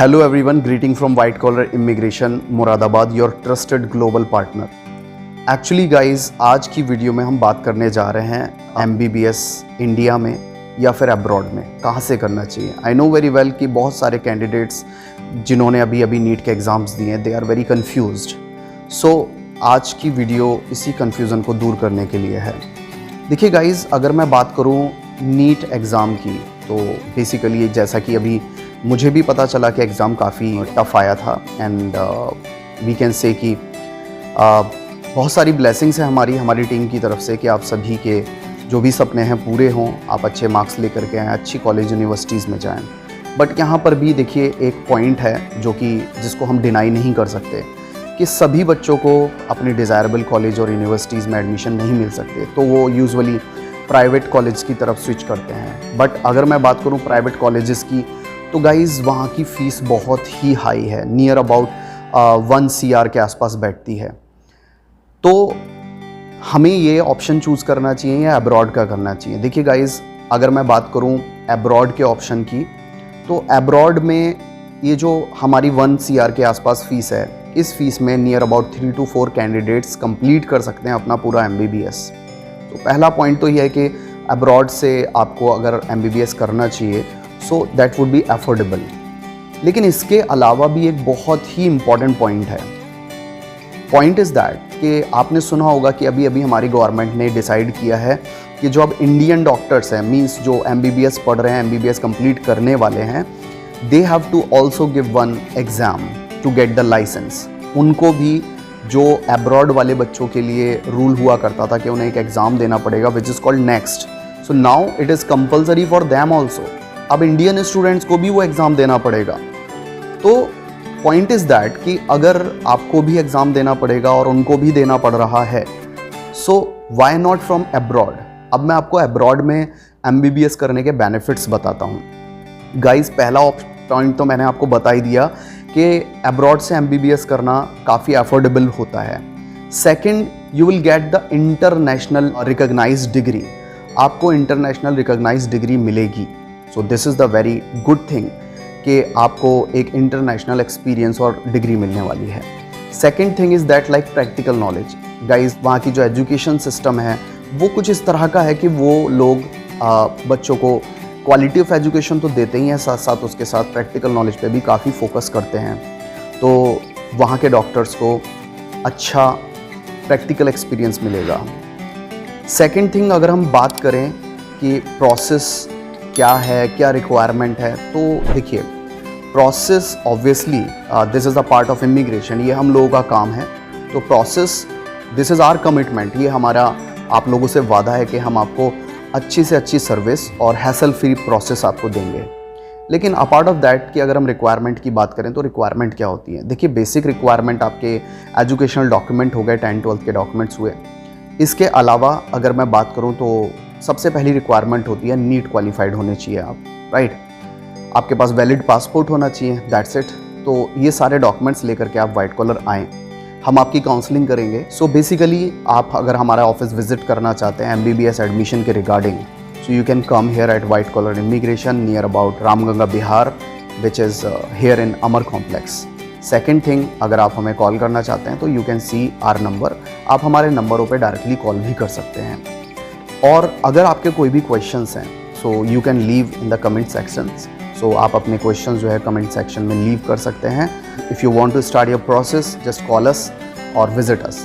Hello everyone, greeting from White Collar Immigration, Moradabad, your trusted global partner. Actually guys आज की video में हम बात करने जा रहे हैं MBBS इंडिया में या फिर अब्रॉड में कहाँ से करना चाहिए। आई नो वेरी वेल कि बहुत सारे कैंडिडेट्स जिन्होंने अभी नीट के एग्ज़ाम्स दिए हैं दे आर वेरी कन्फ्यूज्ड। सो आज की वीडियो इसी कन्फ्यूज़न को दूर करने के लिए है। देखिए गाइज, अगर मैं बात करूँ नीट एग्ज़ाम की तो बेसिकली जैसा कि अभी मुझे भी पता चला कि एग्ज़ाम काफ़ी टफ़ आया था एंड वी कैन से कि बहुत सारी ब्लेसिंग्स हैं हमारी टीम की तरफ से कि आप सभी के जो भी सपने हैं पूरे हों, आप अच्छे मार्क्स लेकर के आएँ, अच्छी कॉलेज यूनिवर्सिटीज़ में जाएं। बट यहाँ पर भी देखिए एक पॉइंट है जो कि जिसको हम डिनाई नहीं कर सकते कि सभी बच्चों को अपनी डिज़ायरेबल कॉलेज और यूनिवर्सिटीज़ में एडमिशन नहीं मिल सकते, तो वो यूजुअली प्राइवेट कॉलेज की तरफ स्विच करते हैं। बट अगर मैं बात करूँ प्राइवेट कॉलेजेस की तो गाइज़ वहाँ की फ़ीस बहुत ही हाई है, नियर अबाउट 1 CR के आसपास बैठती है। तो हमें ये ऑप्शन चूज़ करना चाहिए या अब्रॉड का करना चाहिए। देखिए गाइज़, अगर मैं बात करूँ अब्रॉड के ऑप्शन की तो अब्रॉड में ये जो हमारी 1 CR के आसपास फ़ीस है, इस फीस में near about 3 to 4 candidates complete कर सकते हैं अपना पूरा MBBS। तो पहला पॉइंट तो ये है कि अब्रॉड से आपको अगर MBBS करना चाहिए so that would be affordable. लेकिन इसके अलावा भी एक बहुत ही इम्पॉर्टेंट पॉइंट है। पॉइंट इज़ दैट कि आपने सुना होगा कि अभी हमारी गवर्नमेंट ने डिसाइड किया है कि जो अब इंडियन डॉक्टर्स हैं, मींस जो MBBS पढ़ रहे हैं, MBBS कंप्लीट करने वाले हैं, they have to also give one exam to get the licence. उनको भी जो अब्रॉड वाले बच्चों के लिए रूल हुआ करता था कि उन्हें एक एग्ज़ाम देना पड़ेगा which is called next. So now it is compulsory for them also. अब इंडियन स्टूडेंट्स को भी वो एग्ज़ाम देना पड़ेगा। तो पॉइंट इज़ दैट कि अगर आपको भी एग्ज़ाम देना पड़ेगा और उनको भी देना पड़ रहा है, so why not from abroad. अब मैं आपको अब्रॉड में MBBS करने के बेनिफिट्स बताता हूँ। गाइस, पहला पॉइंट तो मैंने आपको बता ही दिया कि अब्रॉड से MBBS करना काफ़ी अफोर्डेबल होता है। Second, you will get the international recognised degree. आपको इंटरनेशनल रिकॉग्नाइज्ड डिग्री मिलेगी। So this is the very good thing कि आपको एक इंटरनेशनल एक्सपीरियंस और डिग्री मिलने वाली है। Second thing is that like practical knowledge. Guys, वहाँ की जो एजुकेशन सिस्टम है वो कुछ इस तरह का है कि वो लोग बच्चों को क्वालिटी ऑफ एजुकेशन तो देते ही हैं, साथ साथ उसके साथ प्रैक्टिकल नॉलेज पे भी काफ़ी फोकस करते हैं। तो वहाँ के डॉक्टर्स को अच्छा प्रैक्टिकल एक्सपीरियंस मिलेगा। सेकंड थिंग, अगर हम बात करें कि प्रोसेस क्या है, क्या रिक्वायरमेंट है, तो देखिए process obviously this is a part of immigration, ये हम लोगों का काम है। तो process, this is our commitment, ये हमारा आप लोगों से वादा है कि हम आपको अच्छी से अच्छी सर्विस और हैसल फ्री प्रोसेस आपको देंगे। लेकिन अपार्ट ऑफ दैट कि अगर हम रिक्वायरमेंट की बात करें तो रिक्वायरमेंट क्या होती है। देखिए, बेसिक रिक्वायरमेंट आपके एजुकेशनल डॉक्यूमेंट हो गए, 10th-12th के डॉक्यूमेंट्स हुए। इसके अलावा अगर मैं बात करूं तो सबसे पहली रिक्वायरमेंट होती है नीट क्वालिफाइड होने चाहिए आप, राइट। आपके पास वैलिड पासपोर्ट होना चाहिए, दैट्स इट। तो ये सारे डॉक्यूमेंट्स लेकर के आप वाइट कॉलर आएँ, हम आपकी काउंसलिंग करेंगे। सो बेसिकली आप अगर हमारा ऑफिस विजिट करना चाहते हैं MBBS एडमिशन के regarding, so you can come here at white collar immigration near about Ramganga Vihar, which is here in Amar complex. Second thing, अगर आप हमें कॉल करना चाहते हैं तो you can see our number, आप हमारे नंबरों पे डायरेक्टली कॉल भी कर सकते हैं। और अगर आपके कोई भी क्वेश्चंस हैं so you can leave in the comment sections. So आप अपने क्वेश्चंस जो है कमेंट सेक्शन में लीव कर सकते हैं। If you want to start your process, just call us or visit us.